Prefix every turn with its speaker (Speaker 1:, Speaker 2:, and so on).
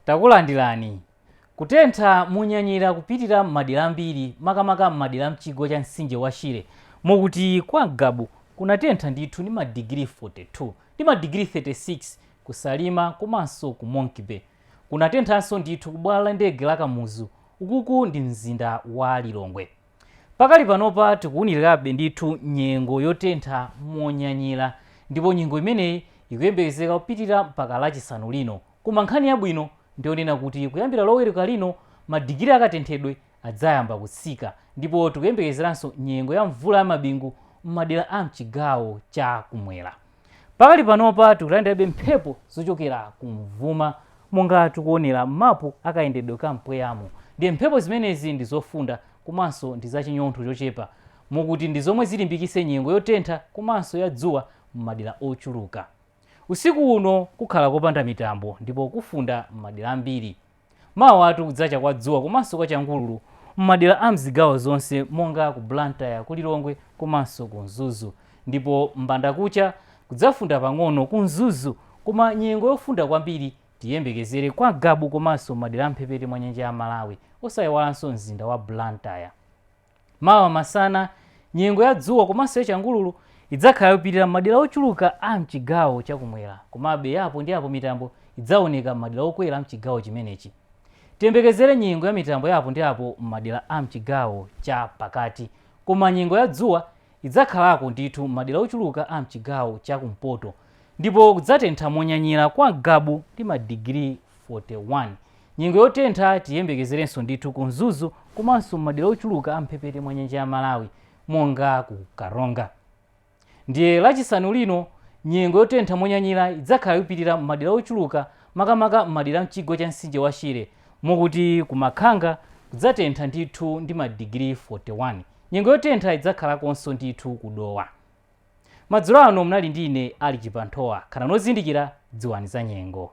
Speaker 1: Takulandirani. Kutentha munyanyira kupitira madera ambiri makamaka m'madera mchigwa cha mtsinje wa Shire mokuti kwa Gabu kunatentha ndithu ndi madigiri 42 ndi madigiri 36 kusalima komanso ku Monkey Bay. Kunatenthanso ndithu kubwalo la ndege la Kamuzu ukuku ndi mzinda wa Lilongwe. Pakali panopa tikuwunirabe ndithu nyengo yotentha monyanyira ndipo nyengo imeneyi ikuyembekezeka kupitira mpaka lachisanu lino. Koma nkhani yabwino ndionena kuti kuyambira loweruka lino madigiri akatenthedwe adzayamba kutsika ndipo tikuyembekezeranso nyengo ya mvula ya mabingu m'madera a mchigawo cha kumwera. Pakali panopa tikulandirabe mphepo zochokera kumvuma monga tikuonera mapu akayendedwe ka mpweyamo. Ndiye mphepo zimenezi ndi zofunda komanso ndi zachinyontho chochepa mokuti ndi zomwe zilimbikitse nyengo yotentha komanso ya dzuwa m'madera ochuluka. Usiku uno kukhala kopanda mitambo ndipo kufunda m'madera ambiri. Mawa kudzacha kwa dzuwa komanso kwa changululu m'madera a mzigawo zonse monga ku Blantyre, ku Lilongwe komanso ku Mzuzu. Ndipo m'bandakucha kudzafunda pang'ono ku Mzuzu, koma nyengo yofunda kwambiri tiyembekezere kwa Gabu komanso madera amphepete mwa nyanja ya Malawi osayiwalanso mzinda wa Blantyre. Mawa masana nyengo ya dzuwa komanso ya changululu idzakhala yopitira madera ochuluka a mchigawo chakumwera, komabe yapo ndi apo mitambo idzaoneka madera okwera mchigawo chimenechi. Tiyembekezere nyengo ya mitambo yapo ndi apo madera a mchigawo cha pakati, koma nyengo ya dzuwa idzakhalako ndithu madera ochuluka a mchigawo chakumpoto ndipo kudzatentha monyanyira kwa Gabu ndi madigiri 41. Nyengo yotentha tiyembekezerenso ndithu ku Mzuzu komanso madera ochuluka amphepete mwa nyanja ya Malawi monga ku Karonga. Ndiye lachisanu lino nyengo yotentha monyanyira idzakhala yopitira madera ochuluka makamaka madera mchigwa cha mtsinje wa Shire mokuti kumakhanga kudzatentha ndithu ndi madigiri 41. Nyengo yotentha idzakhalakonso ndithu kudowa. Madzulo ano mnali ndine Alick Chibanthowa, khala nozindikira dziwani za nyengo.